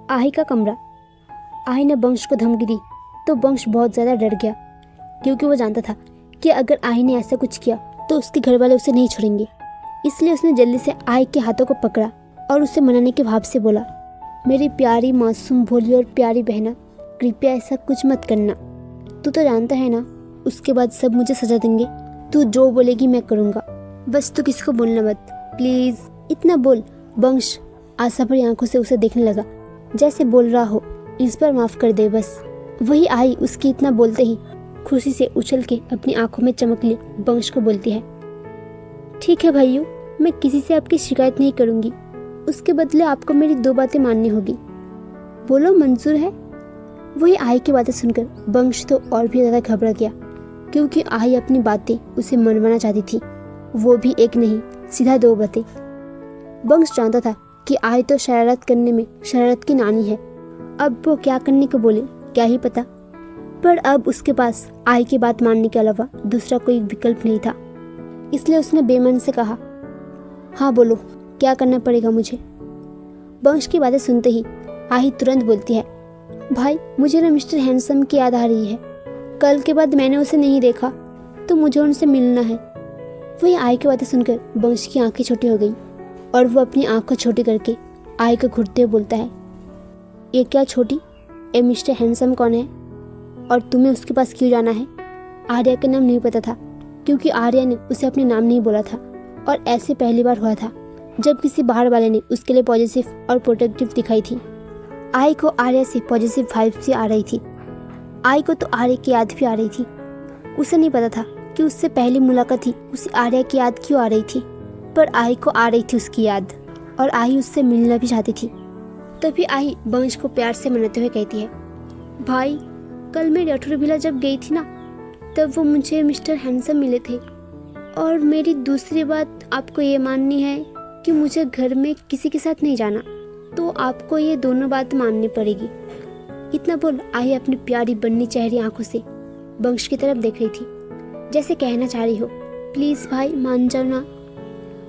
आही का कमरा। आही ने वंश को धमकी दी तो वंश बहुत ज़्यादा डर गया, क्योंकि वो जानता था कि अगर आही ने ऐसा कुछ किया तो उसके घर वाले उसे नहीं छोड़ेंगे। इसलिए उसने जल्दी से आही के हाथों को पकड़ा और उसे मनाने के भाव से बोला, मेरी प्यारी मासूम भोली और प्यारी बहना, कृपया ऐसा कुछ मत करना। तू तो जानता है ना, उसके बाद सब मुझे सजा देंगे। तू जो बोलेगी मैं करूँगा, बस तू किसी को बोलना मत, प्लीज़। इतना बोल वंश आशा भरी आंखों से उसे देखने लगा, जैसे बोल रहा हो, इस बार माफ़ कर दे बस। वही आई उसकी इतना बोलते ही खुशी से उछल के अपनी आंखों में चमक लिए वंश को बोलती है, ठीक है भाइयों, मैं किसी से आपकी शिकायत नहीं करूँगी। उसके बदले आपको मेरी 2 बातें माननी होगी। बोलो, मंजूर है? वही आई की बातें सुनकर वंश तो और भी ज़्यादा घबरा गया, क्योंकि आई अपनी बातें उसे मनवाना चाहती थी, वो भी एक नहीं, सीधा 2 बातें। वंश जानता था कि आई तो शरारत करने में शरारत की नानी है, अब वो क्या करने को बोले क्या ही पता। पर अब उसके पास आई की बात मानने के अलावा दूसरा कोई विकल्प नहीं था, इसलिए उसने बेमन से कहा, हाँ बोलो, क्या करना पड़ेगा मुझे? वंश की बातें सुनते ही आई तुरंत बोलती है, भाई मुझे ना मिस्टर हैंडसम की याद आ रही है। कल के बाद मैंने उसे नहीं देखा, तो मुझे उनसे मिलना है। वही आई की बातें सुनकर वंश की आंखें छोटी हो गई और वो अपनी आंख को छोटी करके आई को घुटते हुए बोलता है, ये क्या छोटी, ए मिस्टर हैंडसम कौन है और तुम्हें उसके पास क्यों जाना है? आर्या का नाम नहीं पता था, क्योंकि आर्या ने उसे अपने नाम नहीं बोला था, और ऐसे पहली बार हुआ था जब किसी बाहर वाले ने उसके लिए पॉजिटिव और प्रोटेक्टिव दिखाई थी। आई को आर्या से पॉजिटिव वाइब्स भी आ रही थी। आई को तो आर्या की याद भी आ रही थी। उसे नहीं पता था कि उससे पहली मुलाकात थी, उसे आर्या की याद क्यों आ रही थी, पर आई को आ रही थी उसकी याद, और आई उससे मिलना भी चाहती थी। तभी आई वंश को प्यार से मनाते हुए कहती है, भाई कल मैं रठौर जब गई थी ना, तब वो मुझे मिस्टर हैंडसम मिले थे, और मेरी दूसरी बात आपको ये माननी है कि मुझे घर में किसी के साथ नहीं जाना, तो आपको ये दोनों बात माननी पड़ेगी। इतना बोल आई अपनी प्यारी बन्नी चेहरी आंखों से वंश की तरफ देख रही थी, जैसे कहना चाह रही हो, प्लीज़ भाई मान जाओ ना।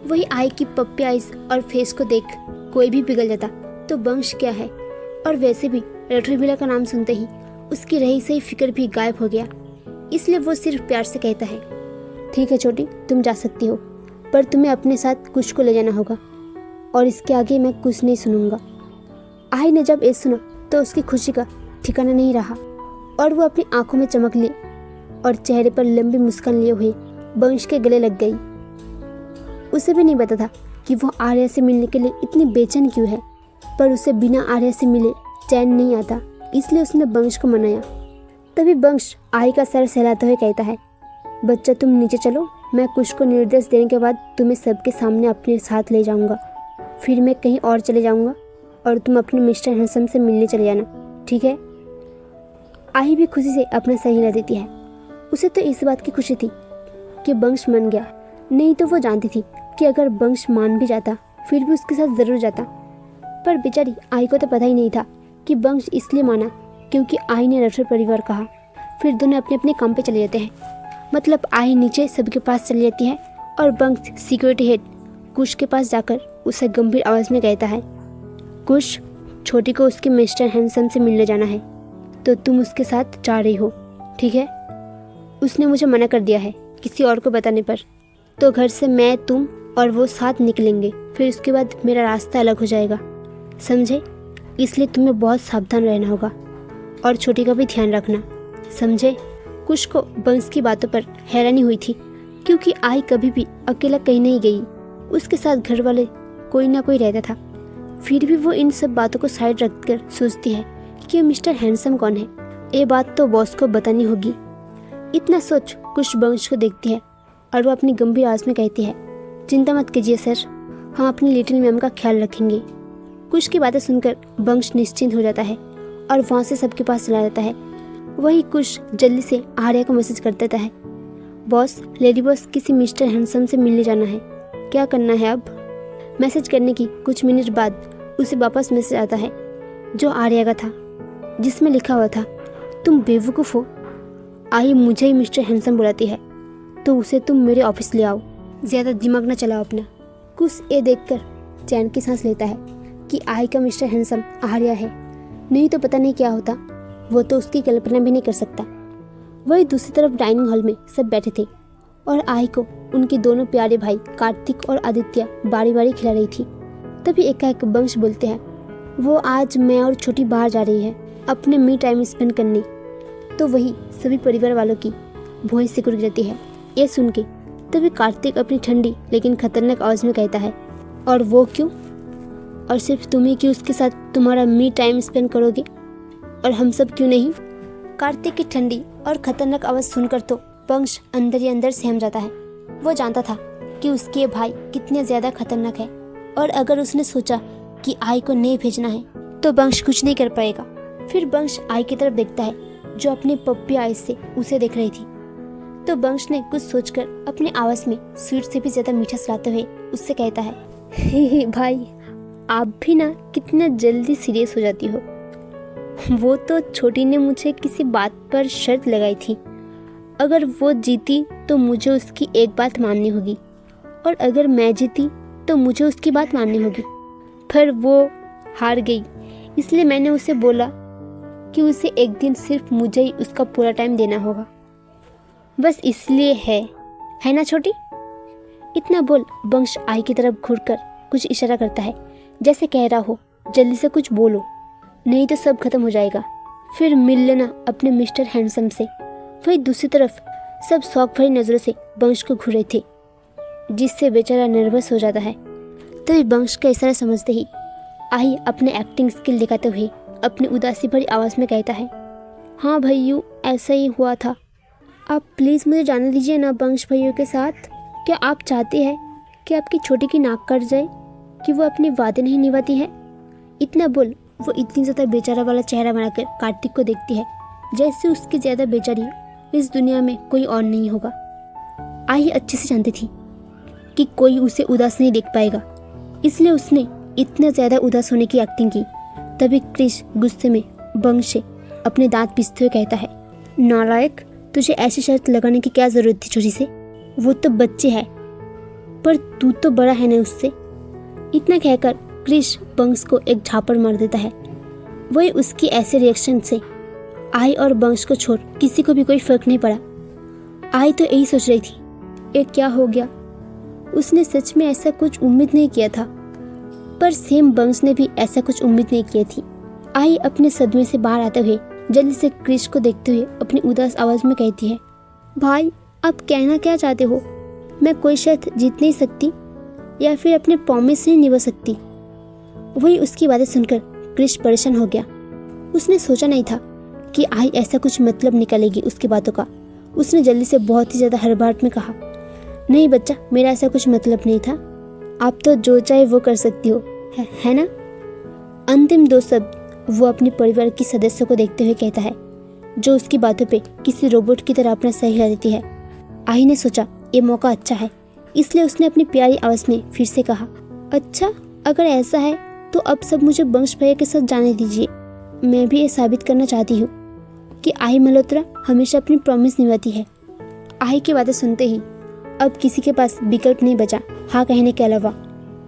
वही आई की पप्पी आइज और फेस को देख कोई भी पिघल जाता तो वंश क्या है, और वैसे भी रठौर का नाम सुनते ही उसकी रही सही फिक्र भी गायब हो गया, इसलिए वो सिर्फ प्यार से कहता है, ठीक है छोटी, तुम जा सकती हो, पर तुम्हें अपने साथ कुछ को ले जाना होगा, और इसके आगे मैं कुछ नहीं सुनूंगा। आई ने जब ये सुना तो उसकी खुशी का ठिकाना नहीं रहा, और वो अपनी आंखों में चमक ली और चेहरे पर लंबी मुस्कान लिए हुए वंश के गले लग गई। उसे भी नहीं पता था कि वो आर्या से मिलने के लिए इतनी बेचैन क्यों है, पर उसे बिना आर्या से मिले चैन नहीं आता, इसलिए उसने वंश को मनाया। तभी वंश आई का सर सहलाते हुए कहता है, बच्चा तुम नीचे चलो, मैं कुछ को निर्देश देने के बाद तुम्हें सबके सामने अपने साथ ले जाऊंगा, फिर मैं कहीं और चले जाऊंगा और तुम अपने मिस्टर हैंडसम से मिलने चले जाना, ठीक है? आई भी खुशी से अपना सर हिला देती है। उसे तो इस बात की खुशी थी कि वंश मान गया, नहीं तो वो जानती थी कि अगर वंश मान भी जाता फिर भी उसके साथ ज़रूर जाता। पर बेचारी आई को तो पता ही नहीं था कि वंश इसलिए माना क्योंकि आई ने रठौर परिवार कहा। फिर दोनों अपने अपने काम पे चले जाते हैं, मतलब आई नीचे सबके पास चली जाती है और वंश सिक्योरिटी हेड कुश के पास जाकर उसे गंभीर आवाज़ में कहता है, कुश, छोटी को उसके मिस्टर हैंडसम से मिलने जाना है, तो तुम उसके साथ जा रही हो, ठीक है? उसने मुझे मना कर दिया है किसी और को बताने पर, तो घर से मैं, तुम और वो साथ निकलेंगे, फिर उसके बाद मेरा रास्ता अलग हो जाएगा, समझे? इसलिए तुम्हें बहुत सावधान रहना होगा और छोटी का भी ध्यान रखना, समझे? कुश को वंश की बातों पर हैरानी हुई थी, क्योंकि आई कभी भी अकेला कहीं नहीं गई, उसके साथ घर वाले कोई ना कोई रहता था। फिर भी वो इन सब बातों को साइड रखकर सोचती है कि मिस्टर हैंडसम कौन है, ये बात तो बॉस को बतानी होगी। इतना सोच कुश वंश को देखती है और वो अपनी गंभीर आवाज़ में कहती है, चिंता मत कीजिए सर, हम अपनी लिटिल मैम का ख्याल रखेंगे। कुश की बातें सुनकर वंश निश्चिंत हो जाता है और वहाँ से सबके पास चला जाता है। वही कुश जल्दी से आर्या को मैसेज कर देता है, बॉस, लेडी बॉस किसी मिस्टर हैंडसम से मिलने जाना है, क्या करना है अब? मैसेज करने की कुछ मिनट बाद उसे वापस मैसेज आता है जो आर्या का था, जिसमें लिखा हुआ था, तुम बेवकूफ़ हो, आई मुझे ही मिस्टर हैंडसम बुलाती है, तो उसे तुम मेरे ऑफिस ले आओ, ज़्यादा दिमाग ना चलाओ अपना। कुश ये देखकर चैन की सांस लेता है कि आई का मिस्टर हैंडसम आर्या है, नहीं तो पता नहीं क्या होता, वो तो उसकी कल्पना भी नहीं कर सकता। वही दूसरी तरफ डाइनिंग हॉल में सब बैठे थे और आई को उनके दोनों प्यारे भाई कार्तिक और आदित्य बारी बारी खिला रही थी। तभी एकाएक वंश बोलते हैं, वो आज मैं और छोटी बाहर जा रही है अपने मी टाइम स्पेंड करने। तो वही सभी परिवार वालों की भौं सिकुड़ जाती है ये सुन के। तभी कार्तिक अपनी ठंडी लेकिन खतरनाक आवाज़ में कहता है, और वो क्यों? और सिर्फ तुम ही क्यों उसके साथ तुम्हारा मी टाइम स्पेंड करोगे और हम सब क्यों नहीं? कार्तिक की ठंडी और खतरनाक आवाज़ सुनकर तो वंश अंदर ही अंदर सहम जाता है। वो जानता था कि उसके भाई कितने ज़्यादा खतरनाक है और अगर उसने सोचा कि आई को नहीं भेजना है तो वंश कुछ नहीं कर पाएगा। फिर वंश आई की तरफ देखता है जो अपने पप्पी आई से उसे देख रही थी। तो वंश ने कुछ सोचकर अपनी आवाज़ में स्वीट से भी ज़्यादा मीठा सुनाते हुए उससे कहता है, हे भाई, आप भी ना कितना जल्दी सीरियस हो जाती हो। वो तो छोटी ने मुझे किसी बात पर शर्त लगाई थी, अगर वो जीती तो मुझे उसकी एक बात माननी होगी और अगर मैं जीती तो मुझे उसकी बात माननी होगी। पर वो हार गई, इसलिए मैंने उसे बोला कि उसे एक दिन सिर्फ मुझे ही उसका पूरा टाइम देना होगा, बस इसलिए है ना छोटी? इतना बोल वंश आई की तरफ घूरकर कुछ इशारा करता है, जैसे कह रहा हो जल्दी से कुछ बोलो नहीं तो सब खत्म हो जाएगा। फिर मिल लेना अपने मिस्टर हैंडसम से। वही दूसरी तरफ सब शौक भरी नज़रों से वंश को घूर रहे थे, जिससे बेचारा नर्वस हो जाता है। तभी वंश का इशारा समझते ही आई अपने एक्टिंग स्किल दिखाते हुए अपनी उदासी भरी आवाज़ में कहता है, हाँ भैयू, ऐसा ही हुआ था। आप प्लीज़ मुझे जाने दीजिए ना वंश भैया के साथ। क्या आप चाहते हैं कि आपकी छोटी की नाक कट जाए कि वो अपने वादे नहीं निभाती है? इतना बोल वो इतनी ज़्यादा बेचारा वाला चेहरा बनाकर कार्तिक को देखती है जैसे उसकी ज़्यादा बेचारी इस दुनिया में कोई और नहीं होगा। आई अच्छे से जानती थी कि कोई उसे उदास नहीं देख पाएगा, इसलिए उसने इतना ज़्यादा उदास होने की एक्टिंग की। तभी क्रिश गुस्से में वंश से अपने दांत पीसते हुए कहता है, नालायक, तुझे ऐसी शर्त लगाने की क्या ज़रूरत थी छोटी से? वो तो बच्चे है पर तू तो बड़ा है ना उससे। इतना कहकर क्रिश वंश को एक झापड़ मार देता है। वही उसकी ऐसे रिएक्शन से आई और वंश को छोड़ किसी को भी कोई फर्क नहीं पड़ा। आई तो यही सोच रही थी, ये क्या हो गया? उसने सच में ऐसा कुछ उम्मीद नहीं किया था, पर सेम वंश ने भी ऐसा कुछ उम्मीद नहीं की थी। आई अपने सदमे से बाहर आते हुए जल्दी से क्रिश को देखते हुए अपनी उदास आवाज़ में कहती है, भाई, आप कहना क्या चाहते हो? मैं कोई शर्त जीत नहीं सकती या फिर अपने प्रॉमिस नहीं निभा सकती? वही उसकी बातें सुनकर क्रिश परेशान हो गया। उसने सोचा नहीं था कि आई ऐसा कुछ मतलब निकालेगी उसकी बातों का। उसने जल्दी से बहुत ही ज़्यादा हड़बड़ाहट में कहा, नहीं बच्चा, मेरा ऐसा कुछ मतलब नहीं था। आप तो जो चाहे वो कर सकती हो, है ना? अंतिम दो शब्द वो अपने परिवार के सदस्यों को देखते हुए कहता है, जो उसकी बातों पे किसी रोबोट की तरह अपना सही हिला देती है। आई ने सोचा ये मौका अच्छा है, इसलिए उसने अपनी प्यारी आवाज़ में फिर से कहा, अच्छा, अगर ऐसा है तो अब सब मुझे वंश भैया के साथ जाने दीजिए। मैं भी ये साबित करना चाहती हूँ कि आई मल्होत्रा हमेशा अपनी प्रॉमिस निभाती है। आई की बातें सुनते ही अब किसी के पास विकल्प नहीं बचा हाँ कहने के अलावा,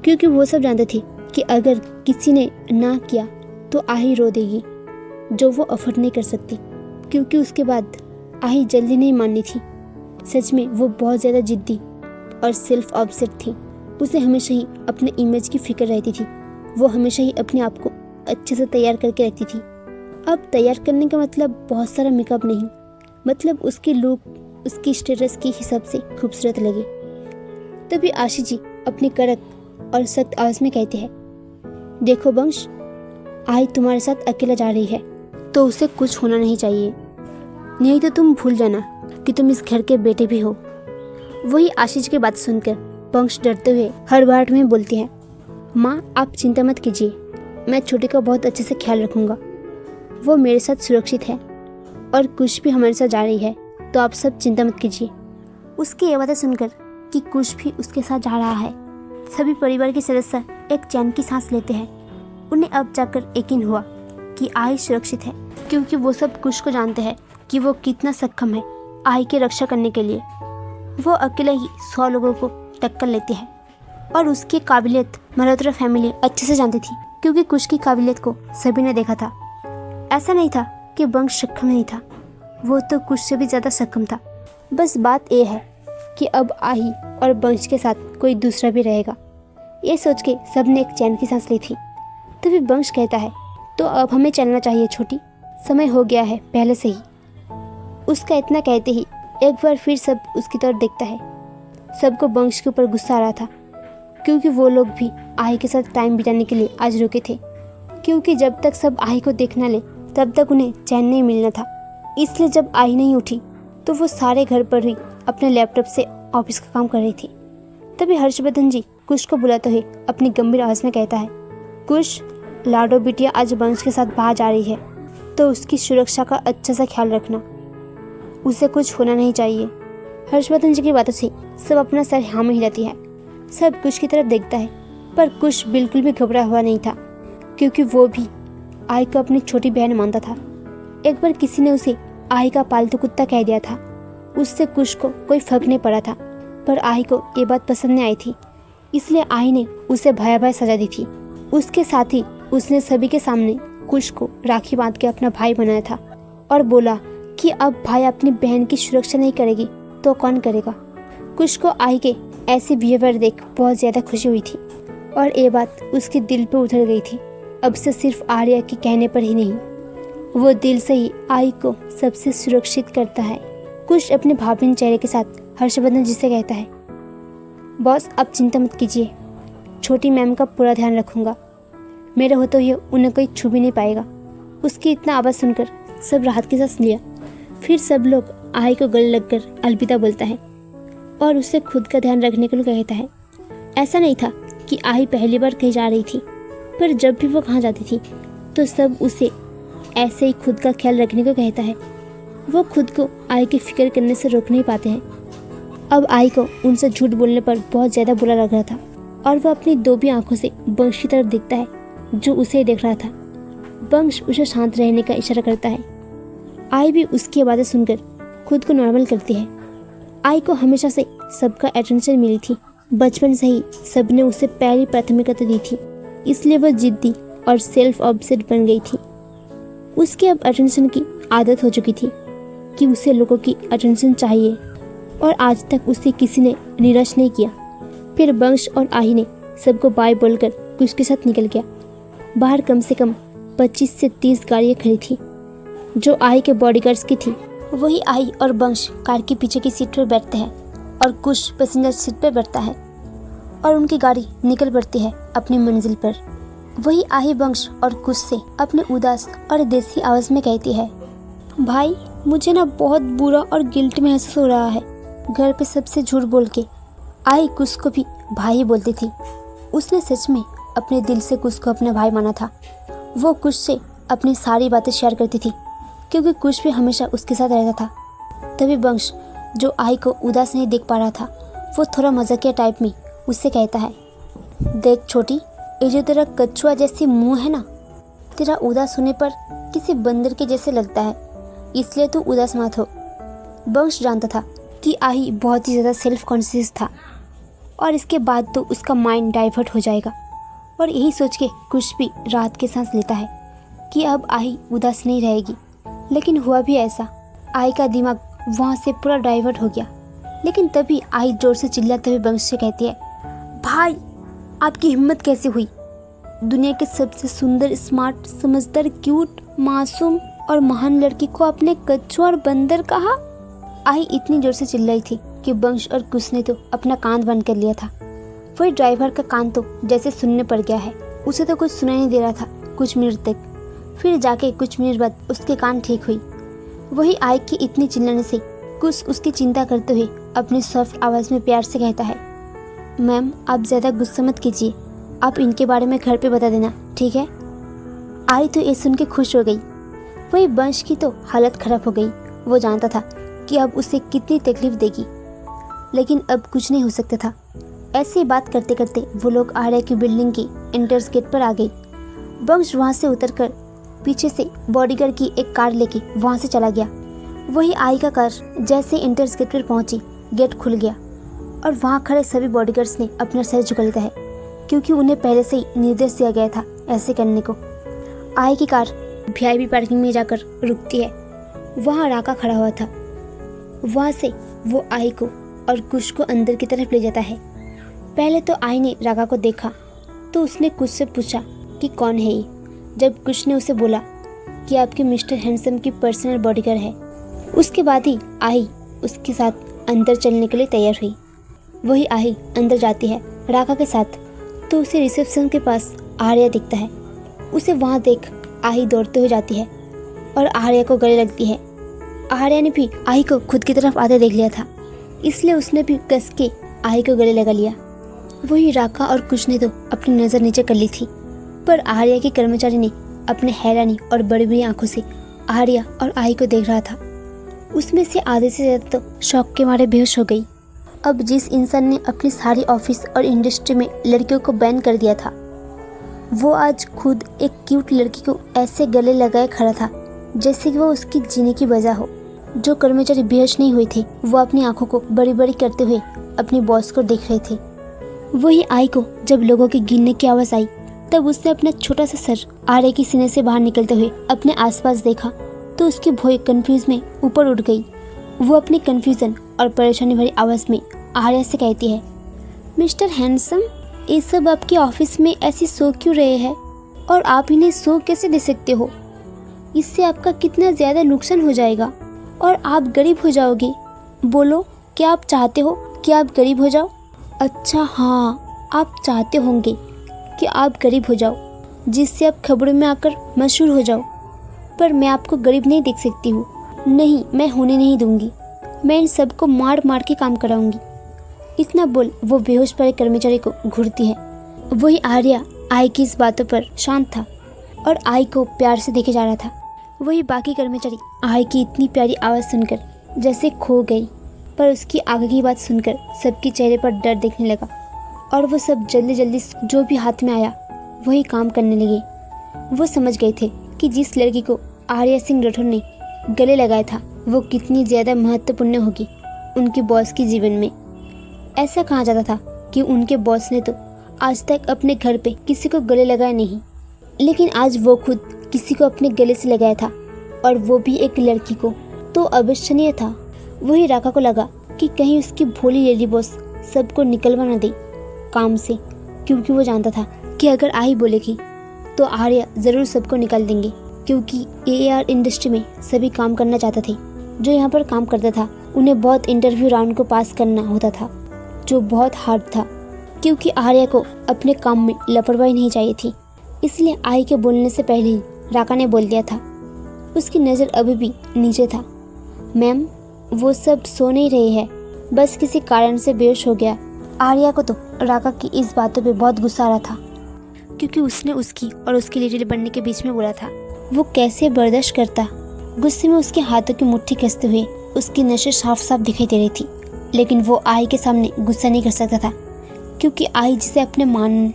क्योंकि वो सब जानते थे कि अगर किसी ने ना किया तो आई रो देगी, जो वो अफोर्ड नहीं कर सकती, क्योंकि उसके बाद आई जल्दी नहीं माननी थी। सच में वो बहुत ज़्यादा जिद्दी और सेल्फ ऑब्सेस्ड थी। उसे हमेशा ही अपने इमेज की फिक्र रहती थी। वो हमेशा ही अपने आप को अच्छे से तैयार करके रखती थी। अब तैयार करने का मतलब बहुत सारा मेकअप नहीं, मतलब उसकी लुक उसकी स्टेटस के हिसाब से खूबसूरत लगे। तभी आशी जी अपनी कड़क और सख्त आवाज़ में कहते हैं, देखो वंश, आई तुम्हारे साथ अकेला जा रही है तो उसे कुछ होना नहीं चाहिए, नहीं तो तुम भूल जाना कि तुम इस घर के बेटे भी हो। वही आशीष की बात सुनकर वंश डरते हुए हड़बड़ाहट में बोलती है, माँ, आप चिंता मत कीजिए, मैं छोटी का बहुत अच्छे से ख्याल रखूँगा। वो मेरे साथ सुरक्षित है और कुछ भी हमारे साथ जा रही है, तो आप सब चिंता मत कीजिए। उसकी ये बातें सुनकर कि कुछ भी उसके साथ जा रहा है, सभी परिवार के सदस्य एक चैन की सांस लेते हैं। उन्हें अब जाकर यकीन हुआ कि आई सुरक्षित है, क्योंकि वो सब कुछ को जानते हैं कि वो कितना सक्षम है आई की रक्षा करने के लिए। वो अकेले ही 100 लोगों को टक्कर लेती है और उसकी काबिलियत मल्होत्रा फैमिली अच्छे से जानती थी, क्योंकि कुछ की काबिलियत को सभी ने देखा था। ऐसा नहीं था कि वंश सक्षम नहीं था, वो तो कुछ से भी ज़्यादा सक्षम था। बस बात यह है कि अब आही और वंश के साथ कोई दूसरा भी रहेगा। ये सोच के सबने एक चैन की सांस ली थी। तभी वंश कहता है, तो अब हमें चलना चाहिए छोटी, समय हो गया है पहले से ही। उसका इतना कहते ही एक बार फिर सब उसकी तरफ देखता है। सबको वंश के ऊपर गुस्सा आ रहा था, क्योंकि वो लोग भी आही के साथ टाइम बिताने के लिए आज रुके थे। क्योंकि जब तक सब आही को देख न ले तब तक उन्हें चैन नहीं मिलना था। इसलिए जब आही नहीं उठी तो वो सारे घर पर ही अपने लैपटॉप से ऑफिस का काम कर रही थी। तभी हर्षवर्धन जी कुश को बुलाते हुए अपनी गंभीर आवाज़ में कहता है, कुश, लाडो बिटिया आज वंश के साथ बाहर जा रही है, तो उसकी सुरक्षा का अच्छा सा ख्याल रखना, उसे कुछ होना नहीं चाहिए। हर्षवर्धन जी की बातों से सब अपना सर हाँ में हिलाती है। सब कुश की तरफ देखता है, पर कुश बिल्कुल भी घबरा हुआ नहीं था, क्योंकि वो भी आही को अपनी छोटी बहन मानता था। एक बार किसी ने उसे आही का पालतू कुत्ता कह दिया था। उससे कुश को कोई फर्क नहीं पड़ा था, पर आही को ये बात पसंद नहीं आई थी, इसलिए आही ने उसे भयावह सजा दी थी। उसके साथ ही उसने सभी के सामने कुश को राखी बांध के अपना भाई बनाया था और बोला कि अब भाई अपनी बहन की सुरक्षा नहीं करेगी तो कौन करेगा। कुश को आही के ऐसे बिहेवियर देख बहुत ज़्यादा खुशी हुई थी और ये बात उसके दिल पर उतर गई थी। अब से सिर्फ आर्या के कहने पर ही नहीं, वो दिल से ही आही को सबसे सुरक्षित करता है। कुश अपने भावहीन चेहरे के साथ हर्षवर्धन जी से कहता है, बॉस आप चिंता मत कीजिए, छोटी मैम का पूरा ध्यान रखूंगा। मेरे होते हुए उन्हें कोई छू भी नहीं पाएगा। उसकी इतना आवाज़ सुनकर सब राहत की सांस लिया। फिर सब लोग आही को गले लगकर अलविदा बोलता है और उसे खुद का ध्यान रखने के लिए कहता है। ऐसा नहीं था कि आही पहली बार कहीं जा रही थी, पर जब भी वो कहाँ जाती थी तो सब उसे ऐसे ही खुद का ख्याल रखने को कहता है। वो खुद को आही की फिक्र करने से रोक नहीं पाते हैं। अब आही को उनसे झूठ बोलने पर बहुत ज़्यादा बुरा लग रहा था और वह अपनी दोबी आंखों से वंश की तरफ देखता है, जो उसे देख रहा था। वंश उसे शांत रहने का इशारा करता है। आही भी उसकी आवाज़ें सुनकर खुद को नॉर्मल करती है। आही को हमेशा से सबका अटेंशन मिली थी। बचपन से ही सबने उसे पहली प्राथमिकता दी थी, इसलिए वह जिद्दी और सेल्फ ऑब्सेस्ड बन गई थी। उसके अब अटेंशन की आदत हो चुकी थी कि उसे लोगों की अटेंशन चाहिए, और आज तक उसे किसी ने निराश नहीं किया। फिर वंश और आही ने सबको बाय बोलकर कुश के साथ निकल गया। बाहर कम से कम 25 से 30 गाड़ियाँ खड़ी थी जो आही के बॉडीगार्ड्स की थी। वही आही और वंश कार के पीछे की सीट पर बैठते हैं और कुश पैसेंजर सीट पर बैठता है और उनकी गाड़ी निकल पड़ती है अपनी मंजिल पर। वही आही वंश और कुश से अपने उदास और देसी आवाज़ में कहती है, भाई मुझे ना बहुत बुरा और गिल्ट महसूस हो रहा है घर पे सबसे झूठ बोल के। आही कुश को भी भाई ही बोलती थी। उसने सच में अपने दिल से कुश को अपना भाई माना था। वो कुश से अपनी सारी बातें शेयर करती थी, क्योंकि कुश भी हमेशा उसके साथ रहता था। तभी वंश, जो आही को उदास नहीं देख पा रहा था, वो थोड़ा मजाकिया टाइप में उससे कहता है, देख छोटी, ये जो तेरा कछुआ जैसी मुंह है ना, तेरा उदास होने पर किसी बंदर के जैसे लगता है, इसलिए तू उदास मत हो। वंश जानता था कि आही बहुत ही ज़्यादा सेल्फ कॉन्शियस था और इसके बाद तो उसका माइंड डाइवर्ट हो जाएगा, और यही सोच के कुश भी राहत की सांस लेता है कि अब आही उदास नहीं रहेगी। लेकिन हुआ भी ऐसा। आही का दिमाग वहाँ से पूरा डाइवर्ट हो गया। लेकिन तभी आही जोर से चिल्लाते हुए वंश से कहती है, भाई आपकी हिम्मत कैसे हुई? दुनिया के सबसे सुंदर, स्मार्ट, समझदार, क्यूट, मासूम और महान लड़की को आपने कछुआ और बंदर कहा? आही इतनी जोर से चिल्लाई थी कि वंश और कुश ने तो अपना कान बंद कर लिया था। वही ड्राइवर का कान तो जैसे सुनने पड़ गया है। उसे तो कुछ सुनाई नहीं दे रहा था कुछ मिनट तक। फिर जाके कुछ मिनट बाद उसके कान ठीक हुई। वही आही की इतनी चिल्लाने से कुश उसकी चिंता करते हुए अपनी सॉफ्ट आवाज़ में प्यार से कहता है, मैम आप ज़्यादा गुस्सा मत कीजिए, आप इनके बारे में घर पे बता देना, ठीक है? आही तो ये सुन के खुश हो गई। वही वंश की तो हालत खराब हो गई। वो जानता था कि अब उसे कितनी तकलीफ देगी, लेकिन अब कुछ नहीं हो सकता था। ऐसे ही बात करते करते वो लोग आर्या की बिल्डिंग की एंट्रेंस गेट पर आ गई। वंश वहाँ से उतरकर पीछे से बॉडीगार्ड की एक कार लेके वहाँ से चला गया। वही आही का कार जैसे एंट्रेंस गेट पर पहुंची, गेट खुल गया और वहाँ खड़े सभी बॉडीगार्ड्स ने अपना सर झुका लेता है, क्योंकि उन्हें पहले से ही निर्देश दिया गया था ऐसे करने को। आही की कार वीआईपी पार्किंग में जाकर रुकती है। वहाँ राका खड़ा हुआ था। वहाँ से वो आई को और कुश को अंदर की तरफ ले जाता है। पहले तो आई ने राका को देखा तो उसने कुश से पूछा कि कौन है ये। जब कुश ने उसे बोला कि आपके मिस्टर हैंडसम की पर्सनल बॉडीगार्ड है, उसके बाद ही आई उसके साथ अंदर चलने के लिए तैयार हुई। वही आई अंदर जाती है राका के साथ तो उसे रिसेप्शन के पास आर्या दिखता है। उसे वहाँ देख आई दौड़ते हुए जाती है और आर्या को गले लगती है। आर्या ने भी आई को खुद की तरफ आते देख लिया था, इसलिए उसने भी कस के आई को गले लगा लिया। वही राका और कुश ने तो अपनी नज़र नीचे कर ली थी, पर आर्या के कर्मचारी ने अपने हैरानी और बड़ी बड़ी आंखों से आर्या और आई को देख रहा था। उसमें से आधे से ज़्यादा तो शौक के मारे बेहोश हो गई। अब जिस इंसान ने अपनी सारी ऑफिस और इंडस्ट्री में लड़कियों को बैन कर दिया था, वो आज खुद एक क्यूट लड़की को ऐसे गले लगाए खड़ा था जैसे कि वो उसकी जीने की वजह हो। जो कर्मचारी बेहोश नहीं हुए थे वो अपनी आंखों को बड़ी बड़ी करते हुए अपने बॉस को देख रहे थे। वही आई को जब लोगों के गिनने की आवाज़ आई तब उसने अपना छोटा सा सर आर्या की सीने से बाहर निकलते हुए अपने आसपास देखा तो उसकी भौं कंफ्यूज में ऊपर उठ गई। वो अपनी कंफ्यूजन और परेशानी भरी आवाज़ में आर्या से कहती है, मिस्टर हैंडसम, ये सब आपके ऑफिस में ऐसी सो क्यों रहे हैं और आप इन्हें सो कैसे दे सकते हो? इससे आपका कितना ज़्यादा नुकसान हो जाएगा और आप गरीब हो जाओगे। बोलो, क्या आप चाहते हो कि आप गरीब हो जाओ? अच्छा हाँ, आप चाहते होंगे कि आप गरीब हो जाओ जिससे आप खबरों में आकर मशहूर हो जाओ, पर मैं आपको गरीब नहीं देख सकती हूँ। नहीं, मैं होने नहीं दूंगी। मैं इन सबको मार मार के काम कराऊंगी। इतना बोल वो बेहोश पड़े कर्मचारी को घूरती है। वही आर्या आई की इस बातों पर शांत था और आई को प्यार से देखे जा रहा था। वही बाकी कर्मचारी आई की इतनी प्यारी आवाज़ सुनकर जैसे खो गई, पर उसकी आगे की बात सुनकर सबके चेहरे पर डर दिखने लगा और वो सब जल्दी जल्दी जो भी हाथ में आया वही काम करने लगे। वो समझ गए थे कि जिस लड़की को आर्या सिंह राठौर ने गले लगाया था वो कितनी ज़्यादा महत्वपूर्ण होगी उनके बॉस के जीवन में। ऐसा कहा जाता था कि उनके बॉस ने तो आज तक अपने घर पे किसी को गले लगाया नहीं, लेकिन आज वो खुद किसी को अपने गले से लगाया था और वो भी एक लड़की को, तो अविश्वसनीय था। वही राका को लगा कि कहीं उसकी भोली लेडी बॉस सबको निकलवा न दे काम से, क्योंकि वो जानता था कि अगर आई बोलेगी तो आर्या ज़रूर सबको निकाल देंगे, क्योंकि एआर इंडस्ट्री में सभी काम करना चाहते थे। जो यहाँ पर काम करता था उन्हें बहुत इंटरव्यू राउंड को पास करना होता था, जो बहुत हार्ड था, क्योंकि आर्या को अपने काम में लापरवाही नहीं चाहिए थी। इसलिए आई के बोलने से पहले ही राका ने बोल दिया था। उसकी नज़र अभी भी नीचे था। मैम, वो सब सो नहीं रहे हैं, बस किसी कारण से बेहोश हो गया। आर्या को तो राका की इस बातों पे बहुत गुस्सा आ रहा था, क्योंकि उसने उसकी और उसकी लिटिल बनने के बीच में बोला था। वो कैसे बर्दाश्त करता। गुस्से में उसके हाथों की मुट्ठी कसते हुए उसकी नसें साफ साफ दिखाई दे रही थी, लेकिन वो आई के सामने गुस्सा नहीं कर सकता था, क्योंकि आई जिसे अपने मान,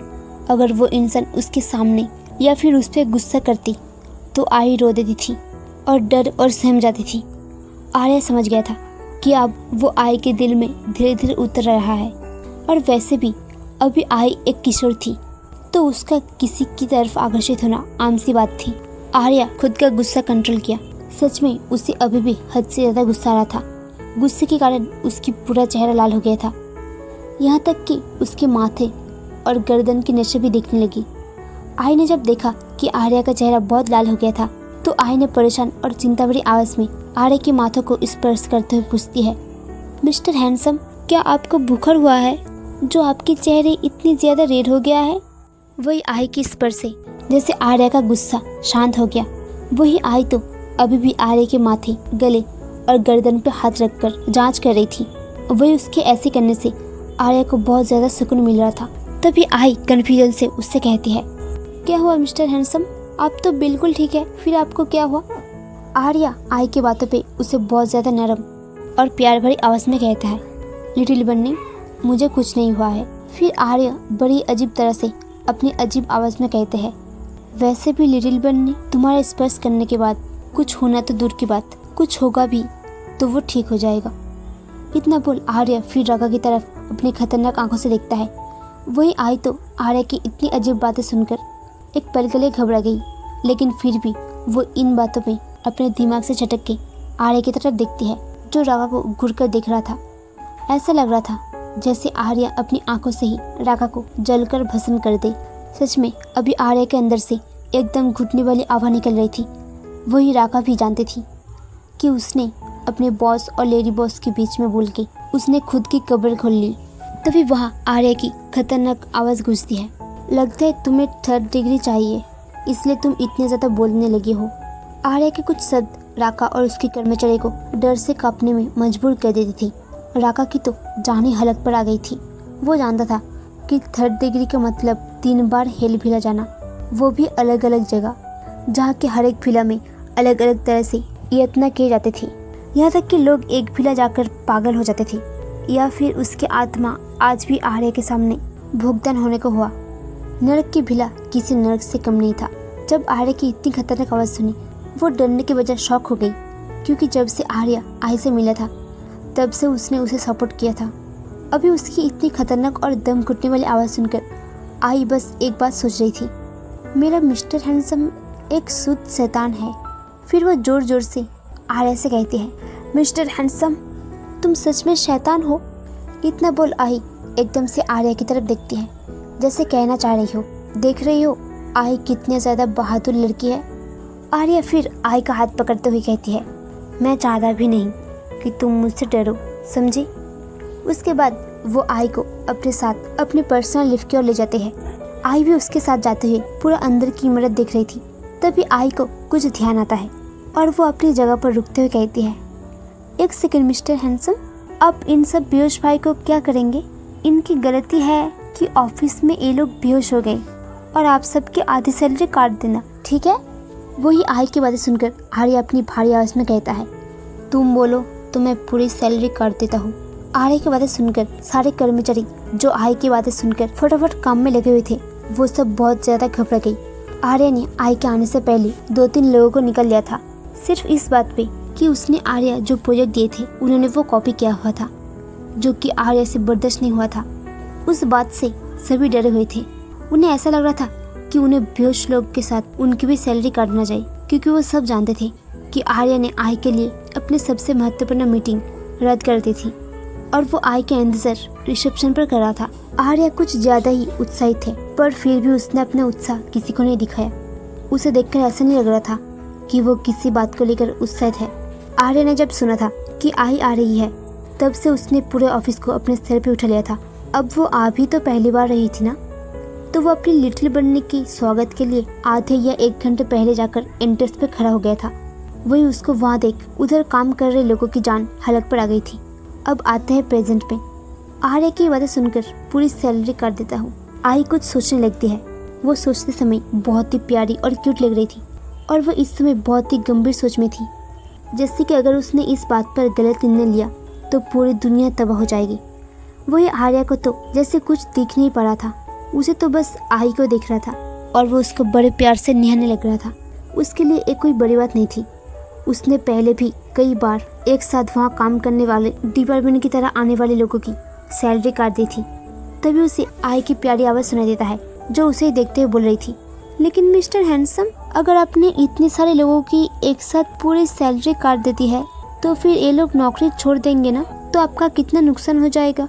अगर वो इंसान उसके सामने या फिर उस पर गुस्सा करती तो आई रो देती थी और डर और सहम जाती थी। आर्या समझ गया था कि अब वो आई के दिल में धीरे धीरे उतर रहा है, और वैसे भी अभी आई एक किशोर थी तो उसका किसी की तरफ आकर्षित होना आम सी बात थी। आर्या खुद का गुस्सा कंट्रोल किया। सच में उसे अभी भी हद से ज़्यादा गुस्सा आ रहा था। गुस्से के कारण उसकी पूरा चेहरा लाल हो गया था, यहाँ तक कि उसके माथे और गर्दन की नसें भी दिखने लगी। आई ने जब देखा कि आर्या का चेहरा बहुत लाल हो गया था तो आई ने परेशान और चिंता भरी आवाज़ में आर्या के माथों को स्पर्श करते हुए पूछती है, मिस्टर हैंडसम, क्या आपको बुखार हुआ है जो आपके चेहरे इतनी ज़्यादा रेड हो गया है? वही आई की स्पर्श से जैसे आर्या का गुस्सा शांत हो गया। वही आई तो अभी भी आर्या के माथे, गले और गर्दन पर हाथ रखकर जांच कर रही थी। वही उसके ऐसे करने से आर्या को बहुत ज़्यादा सुकून मिल रहा था। तभी आई कन्फ्यूजन से उससे कहती है, क्या हुआ मिस्टर हैंडसम, आप तो बिल्कुल ठीक है, फिर आपको क्या हुआ? आर्या आई की बातों पे उसे बहुत ज़्यादा नरम और प्यार भरी आवाज़ में कहता है, लिटिल बन्नी, मुझे कुछ नहीं हुआ है। फिर आर्या बड़ी अजीब तरह से अपनी अजीब आवाज़ में कहते हैं, वैसे भी लिटिल बन्नी, तुम्हारे स्पर्श करने के बाद कुछ होना तो दूर की बात, कुछ होगा भी तो वो ठीक हो जाएगा। इतना बोल आर्या फिर राका की तरफ अपनी खतरनाक आंखों से देखता है। वही आई तो आर्या की इतनी अजीब बातें सुनकर एक पल के लिए घबरा गई, लेकिन फिर भी वो इन बातों में अपने दिमाग से झटक के आर्या की तरफ देखती है, जो राका को घूरकर देख रहा था। ऐसा लग रहा था जैसे आर्या अपनी आंखों से ही राका को जलकर भस्म कर दे। सच में अभी आर्या के अंदर से एकदम घुटने वाली आवाज़ निकल रही थी। वही राका भी जानती थी कि उसने अपने बॉस और लेडी बॉस के बीच में बोल के उसने खुद की कब्र खोल ली। तभी वहाँ आर्या की खतरनाक आवाज़ गूंजती है, लगता है तुम्हें 3rd डिग्री चाहिए, इसलिए तुम इतने ज़्यादा बोलने लगे हो। आर्या के कुछ शब्द राका और उसके कर्मचारी को डर से कांपने में मजबूर कर देती थी। राका की तो जान ही हलक पर आ गई थी। वो जानता था कि 3rd डिग्री का मतलब 3 बार हेल भिला जाना, वो भी अलग अलग जगह, जहाँ के हर एक भिला में अलग अलग तरह से यत्न किए जाते थे। यहाँ तक कि लोग एक भिला जाकर पागल हो जाते थे, या फिर उसकी आत्मा आज भी आर्या के सामने भुगतान होने को हुआ। नरक की भिला किसी नरक से कम नहीं था। जब आर्या की इतनी खतरनाक आवाज़ सुनी, वो डरने के बजाय शॉक हो गई, क्योंकि जब से आर्या आई से मिला था तब से उसने उसे सपोर्ट किया था। अभी उसकी इतनी खतरनाक और दम घुटने वाली आवाज़ सुनकर आई बस एक बात सोच रही थी, मेरा मिस्टर हैंडसम एक शुद्ध शैतान है। फिर वो जोर जोर से आर्या से कहती है, मिस्टर हैंडसम तुम सच में शैतान हो? इतना बोल आई एकदम से आर्या की तरफ देखती है, जैसे कहना चाह रही हो, देख रही हो आई कितनी ज़्यादा बहादुर लड़की है। आर्या फिर आई का हाथ पकड़ते हुए कहती है, मैं चाहता भी नहीं कि तुम मुझसे डरो, समझी? उसके बाद वो आई को अपने साथ अपने पर्सनल लिफ्ट की ओर ले जाते हैं। आई भी उसके साथ जाते हुए पूरा अंदर की इमारत देख रही थी। तभी आई को कुछ ध्यान आता है और वो अपनी जगह पर रुकते हुए कहती है, एक सेकंड मिस्टर हैंडसम, आप इन सब बेहोश भाई को क्या करेंगे? इनकी गलती है कि ऑफिस में ये लोग बेहोश हो गए और आप सबकी आधी सैलरी काट देना, ठीक है? वही आई की बातें सुनकर आर्या अपनी भारी आवाज़ में कहता है, तुम बोलो तो मैं पूरी सैलरी काट देता हूँ। आर्या की बातें सुनकर सारे कर्मचारी जो आई की बातें सुनकर फटाफट काम में लगे हुए थे, वो सब बहुत ज़्यादा घबरा गई। आर्या ने आई के आने से पहले 2-3 लोगों को निकल लिया था, सिर्फ इस बात पे कि उसने आर्या जो प्रोजेक्ट दिए थे उन्होंने वो कॉपी किया हुआ था, जो कि आर्या से बर्दाश्त नहीं हुआ था। उस बात से सभी डरे हुए थे। उन्हें ऐसा लग रहा था कि उन्हें बेहोश लोग के साथ उनकी भी सैलरी काटना चाहिए, क्योंकि वो सब जानते थे कि आर्या ने आई के लिए अपनी सबसे महत्वपूर्ण मीटिंग रद्द कर दी थी और वो आई के इंतजार रिसेप्शन पर कर रहा था। आर्या कुछ ज़्यादा ही उत्साहित है, पर फिर भी उसने अपना उत्साह किसी को नहीं दिखाया। उसे देखकर ऐसा नहीं लग रहा था कि वो किसी बात को लेकर उत्साहित है। आर्या ने जब सुना था कि आई आ रही है, तब से उसने पूरे ऑफिस को अपने सर पे उठा लिया था। अब वो आ भी तो पहली बार रही थी ना, तो वो अपनी लिटिल बनने की स्वागत के लिए आधे या 1 घंटे पहले जाकर एंट्रेंस पे खड़ा हो गया था। वही उसको वहाँ देख उधर काम कर रहे लोगों की जान हलक पर आ गई थी। अब आते हैं प्रेजेंट पे। आर्या की बातें सुनकर पूरी सैलरी काट देता हूँ। आई कुछ सोचने लगती है। वो सोचते समय बहुत ही प्यारी और क्यूट लग रही थी और वो इस समय बहुत ही गंभीर सोच में थी, जैसे कि अगर उसने इस बात पर गलत निर्णय लिया तो पूरी दुनिया तबाह हो जाएगी। वही आर्या को तो जैसे कुछ दिख नहीं पा रहा था, उसे तो बस आई को देख रहा था और वो उसको बड़े प्यार से निहारने लग रहा था। उसके लिए एक कोई बड़ी बात नहीं थी। उसने पहले भी कई बार एक साथ वहाँ काम करने वाले डिपार्टमेंट की तरह आने वाले लोगों की सैलरी काट दी थी। तभी उसे आई की प्यारी आवाज़ सुनाई देता है, जो उसे देखते हुए बोल रही थी, लेकिन मिस्टर हैंडसम, अगर आपने इतने सारे लोगों की एक साथ पूरी सैलरी काट देती है तो फिर ये लोग नौकरी छोड़ देंगे ना, तो आपका कितना नुकसान हो जाएगा।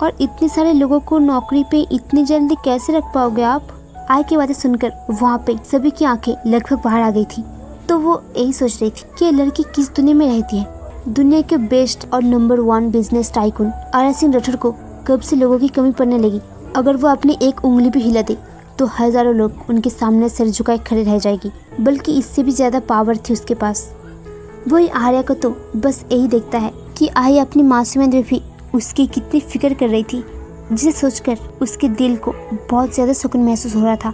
और इतने सारे लोगों को नौकरी पे इतनी जल्दी कैसे रख पाओगे आप? आई की बातें सुनकर वहाँ पे सभी की आंखें लगभग बाहर आ गई थी। तो वो यही सोच रही थी कि ये लड़की किस दुनिया में रहती है। दुनिया के बेस्ट और number 1 business tycoon Arya Singh Rathore को कब से लोगों की कमी पड़ने लगी। अगर वो अपनी एक उंगली भी हिला दे तो हजारों लोग उनके सामने सिर झुकाए खड़े रह जाएगी, बल्कि इससे भी ज़्यादा पावर थी उसके पास। वही आर्या को तो बस यही देखता है कि आई अपनी मासूमियत में भी उसकी कितनी फिक्र कर रही थी, जिसे सोचकर उसके दिल को बहुत ज़्यादा सुकून महसूस हो रहा था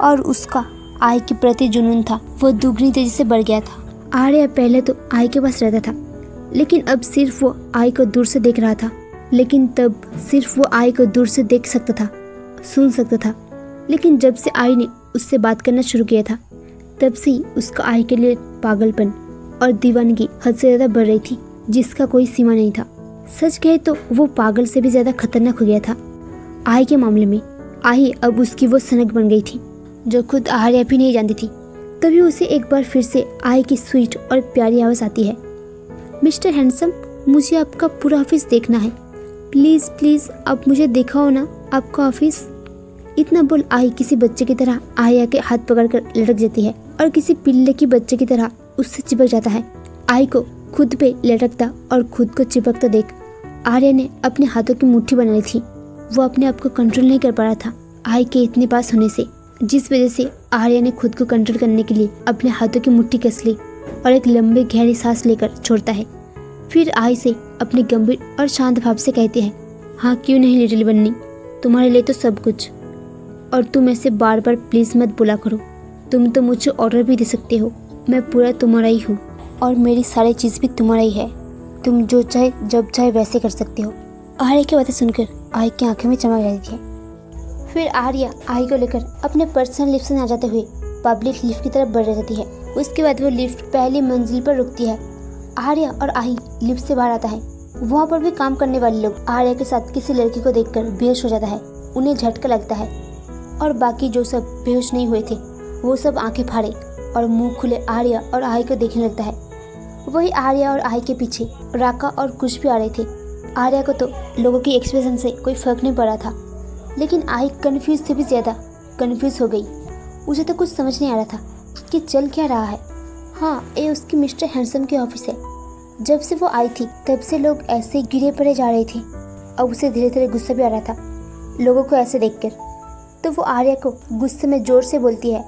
और उसका आई के प्रति जुनून था वो दुगनी तेजी से बढ़ गया था। आर्या पहले तो आई के पास रहता था, लेकिन अब सिर्फ वो आई को दूर से देख रहा था। लेकिन तब सिर्फ वो आई को दूर से देख सकता था, सुन सकता था। लेकिन जब से आई ने उससे बात करना शुरू किया था, तब से ही उसका आई के लिए पागलपन और दीवानगी हद से ज़्यादा बढ़ रही थी, जिसका कोई सीमा नहीं था। सच कहे तो वो पागल से भी ज़्यादा खतरनाक हो गया था। आई के मामले में आई अब उसकी वो सनक बन गई थी, जो खुद आर्या भी नहीं जानती थी। तभी उसे एक बार फिर से आई की स्वीट और प्यारी आवाज़ आती है, मिस्टर हैंडसम, मुझे आपका पूरा ऑफिस देखना है। प्लीज़ प्लीज़ आप मुझे दिखाओ ना आपका ऑफिस। इतना बोल आई किसी बच्चे की तरह आर्या के हाथ पकड़कर लटक जाती है और किसी पिल्ले की बच्चे की तरह उससे चिपक जाता है। आई को खुद पे लटकता और खुद को चिपकता देख आर्या ने अपने हाथों की मुट्ठी बना ली थी। वो अपने आप को कंट्रोल नहीं कर पा रहा था आई के इतने पास होने से, जिस वजह से आर्या ने खुद को कंट्रोल करने के लिए अपने हाथों की मुट्ठी कस ली और एक लंबी गहरी सांस लेकर छोड़ता है। फिर आई से अपने गंभीर और शांत भाव से कहती है, हाँ क्यों नहीं लिटिल बन्नी, तुम्हारे लिए तो सब कुछ। और तुम ऐसे बार बार प्लीज़ मत बोला करो, तुम तो मुझे ऑर्डर भी दे सकते हो, मैं पूरा तुम्हारा ही हूँ और मेरी सारी चीज़ भी तुम्हारा ही है, तुम जो चाहे जब चाहे वैसे कर सकते हो। आर्या की बातें सुनकर आई की आंखें में चमक जाती है। फिर आर्या आई को लेकर अपने पर्सनल लिफ्ट से आ जाते हुए पब्लिक लिफ्ट की तरफ बढ़ जाती है। उसके बाद वो लिफ्ट पहली मंजिल पर रुकती है। आर्या और आई लिफ्ट से बाहर आता है। वहाँ पर भी काम करने वाले लोग आर्या के साथ किसी लड़की को देखकर बेहोश हो जाता है। उन्हें झटका लगता है और बाकी जो सब बेहोश नहीं हुए थे वो सब आंखें फाड़े और मुंह खुले आर्या और आई को देखने लगता है। वही आर्या और आई के पीछे राका और कुश भी आ रहे थे। आर्या को तो लोगों की एक्सप्रेशन से कोई फर्क नहीं पड़ा था, लेकिन आई कंफ्यूज से भी ज़्यादा कंफ्यूज हो गई। उसे तो कुछ समझ नहीं आ रहा था कि चल क्या रहा है। हाँ, ये उसकी मिस्टर हैंडसम की ऑफिस है। जब से वो आई थी तब से लोग ऐसे गिरे पड़े जा रहे थे। अब उसे धीरे धीरे गुस्सा भी आ रहा था लोगों को ऐसे देखकर। तो वो आर्या को गुस्से में जोर से बोलती है,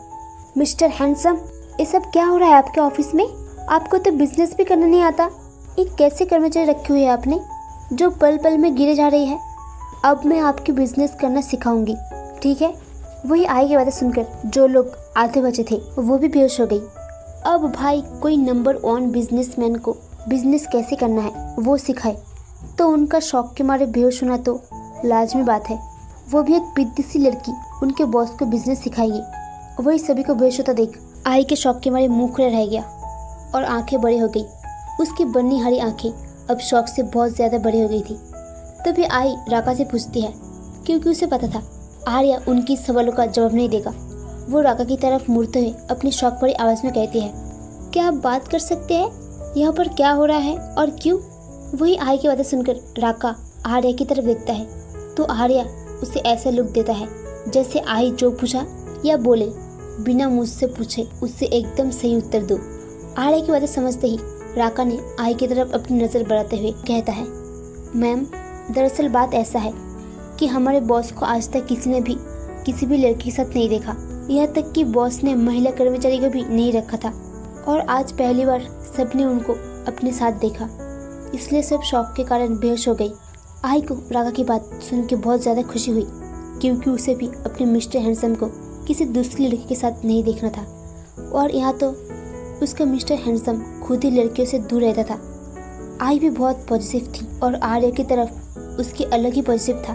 मिस्टर हैंडसम, ये सब क्या हो रहा है आपके ऑफिस में? आपको तो बिजनेस भी करना नहीं आता। ये कैसे कर्मचारी रखी हुई है आपने जो पल पल में गिरे जा रही है? अब मैं आपकी बिजनेस करना सिखाऊंगी, ठीक है? वही आई की बातें सुनकर जो लोग आधे बचे थे वो भी बेहोश हो गई। अब भाई कोई नंबर 1 बिजनेसमैन को बिजनेस कैसे करना है वो सिखाए तो उनका शौक के मारे बेहोश होना तो लाजमी बात है। वो भी एक पिद्दी सी लड़की उनके बॉस को बिजनेस सिखाएगी। वही सभी को बेहोश होता देख आई के शौक के मारे मुंह खुला रह गया और आंखें बड़ी हो गई। उसकी बनी हरी आंखें अब शौक से बहुत ज़्यादा बड़ी हो गई थी। तभी आई राका से पूछती है, क्योंकि उसे पता था आर्या उनकी सवालों का जवाब नहीं देगा। वो राका की तरफ मुड़ते हुए अपनी शौक भरी आवाज़ में कहती है, क्या आप बात कर सकते हैं? यहाँ पर क्या हो रहा है और क्यों? वही आई की बातें सुनकर राका आर्या की तरफ देखता है तो आर्या उसे ऐसा लुक देता है जैसे आई जो पूछा या बोले बिना मुझसे पूछे उससे एकदम सही उत्तर दो। आर्या की बातें समझते ही राका ने आई की तरफ अपनी नज़र बढ़ाते हुए कहता है, मैम, दरअसल बात ऐसा है कि हमारे बॉस को आज तक किसी ने भी किसी भी लड़की के साथ नहीं देखा। यहाँ तक कि बॉस ने महिला कर्मचारी को भी नहीं रखा था और आज पहली बार सबने उनको अपने साथ देखा, इसलिए सब शौक के कारण बेहोश हो गई। आई को राका की बात सुन के बहुत ज़्यादा खुशी हुई क्योंकि उसे भी अपने मिस्टर हैंडसम को किसी दूसरी लड़की के साथ नहीं देखना था और यहाँ तो उसका मिस्टर हैंडसम खुद ही लड़कियों से दूर रहता था। आई भी बहुत पॉजिटिव थी और आर्या की तरफ उसकी अलग ही पॉजिटिव था।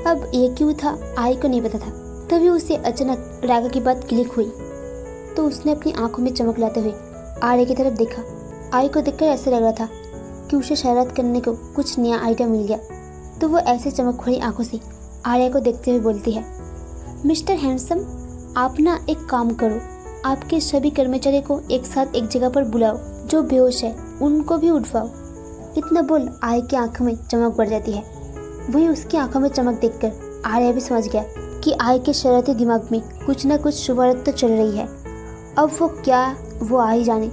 अब ये क्यों था आई को नहीं पता था। तभी उसे अचानक राका की बात क्लिक हुई तो उसने अपनी आंखों में चमक लाते हुए आर्या की तरफ देखा। आई को देखकर ऐसा लग रहा था कि उसे शरारत करने को कुछ नया आइडिया मिल गया। तो वो ऐसे चमक भरी आंखों से आर्या को देखते हुए बोलती है, मिस्टर हैंडसम, आप ना एक काम करो, आपके सभी कर्मचारी को एक साथ एक जगह पर बुलाओ, जो बेहोश है उनको भी उठवाओ। इतना बोल आई की आंखों में चमक बढ़ जाती है। वही उसकी आंखों में चमक देखकर आर्या भी समझ गया कि आई के शरारती दिमाग में कुछ न कुछ शुभारत तो चल रही है। अब वो क्या वो आई जाने।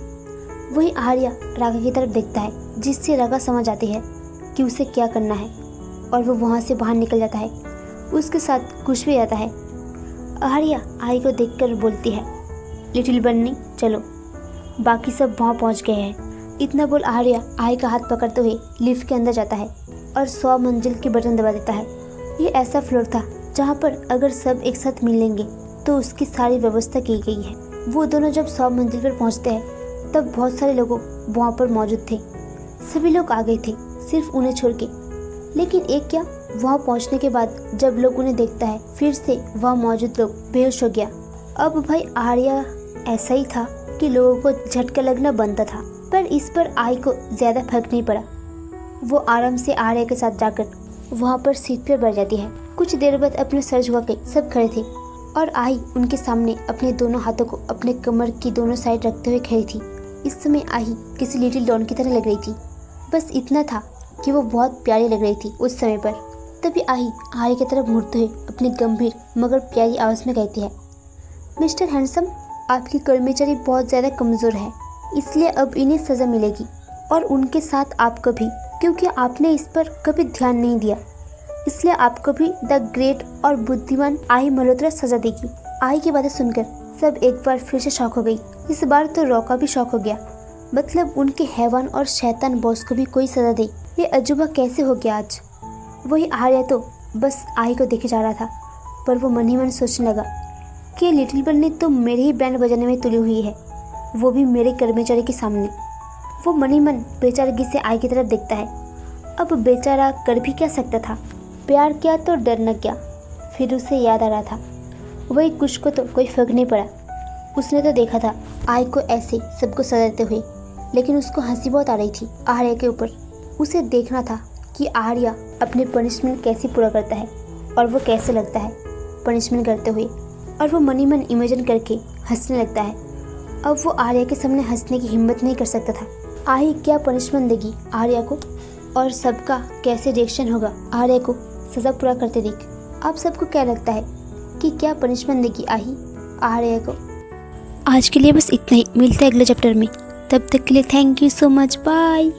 वही आर्या राका की तरफ देखता है जिससे राका समझ आती है कि उसे क्या करना है और वो वहाँ से बाहर निकल जाता है। उसके साथ कुछ भी आता है। आर्या आई को देखकर बोलती है, लिटिल बन्नी चलो, बाकी सब वहाँ पहुँच गए हैं। इतना बोल आर्या आई का हाथ पकड़ते हुए लिफ्ट के अंदर जाता है और 100 मंजिल के बटन दबा देता है। ये ऐसा फ्लोर था जहाँ पर अगर सब एक साथ मिलेंगे तो उसकी सारी व्यवस्था की गई है। वो दोनों जब 100 मंजिल पर पहुँचते हैं तब बहुत सारे लोग वहाँ पर मौजूद थे। सभी लोग आ गए थे सिर्फ उन्हें छोड़ के। लेकिन एक क्या, वहाँ पहुँचने के बाद जब लोग उन्हें देखता है फिर से वहाँ मौजूद लोग बेहोश हो गया। अब भाई आर्या ऐसा ही था कि लोगों को झटका लगना बनता था, पर इस पर आई को ज़्यादा फर्क नहीं पड़ा। वो आराम से आर्या के साथ जाकर वहाँ पर सीट पर बैठ जाती है। कुछ देर बाद अपने सर झुका के सब खड़े थे। और आई उनके सामने अपने दोनों हाथों को अपने कमर की दोनों साइड रखते हुए खड़ी थी। इस समय आई किसी लिटिल डॉन की तरह लग रही थी। बस इतना था कि वो बहुत प्यारी लग रही थी उस समय पर। तभी आई आर्य की तरफ मुड़ते हुए अपनी गंभीर मगर प्यारी आवाज़ में कहती है, मिस्टर हैंडसम, आपकी कर्मचारी बहुत ज़्यादा कमज़ोर है, इसलिए अब इन्हें सज़ा मिलेगी और उनके साथ आपको भी, क्योंकि आपने इस पर कभी ध्यान नहीं दिया, इसलिए आपको भी द ग्रेट और बुद्धिमान आई मल्होत्रा सज़ा देगी। आई की बातें सुनकर सब एक बार फिर से शॉक हो गई। इस बार तो रॉका भी शॉक हो गया। मतलब उनके हैवान और शैतान बॉस को भी कोई सज़ा दे, ये अजूबा कैसे हो गया आज। वही आर्य तो बस आई को देखे जा रहा था, पर वो मन ही मन सोचने लगा कि लिटिल बन्नी तो मेरे ही बैंड बजाने में तुली हुई है, वो भी मेरे कर्मचारी के सामने। वो मन ही मन बेचारगी से आई की तरफ देखता है। अब बेचारा कर भी क्या सकता था, प्यार किया तो डरना क्या। फिर उसे याद आ रहा था वही कुछ को तो कोई फर्क नहीं पड़ा। उसने तो देखा था आई को ऐसे सबको सजा देते हुए, लेकिन उसको हंसी बहुत आ रही थी आर्या के ऊपर। उसे देखना था कि आर्या अपने पनिशमेंट कैसे पूरा करता है और वो कैसे लगता है पनिशमेंट करते हुए, और वो मन ही मन इमेजिन करके हंसने लगता है। अब वो आर्या के सामने हंसने की हिम्मत नहीं कर सकता था। आई क्या पनिशमेंट देगी आर्या को और सबका कैसे रिएक्शन होगा आर्या को सज़ा पूरा करते देख। आप सबको क्या लगता है कि क्या पनिशमेंट देगी आई आर्या को। आज के लिए बस इतना ही, मिलते हैं अगले चैप्टर में। तब तक के लिए thank you so much, bye.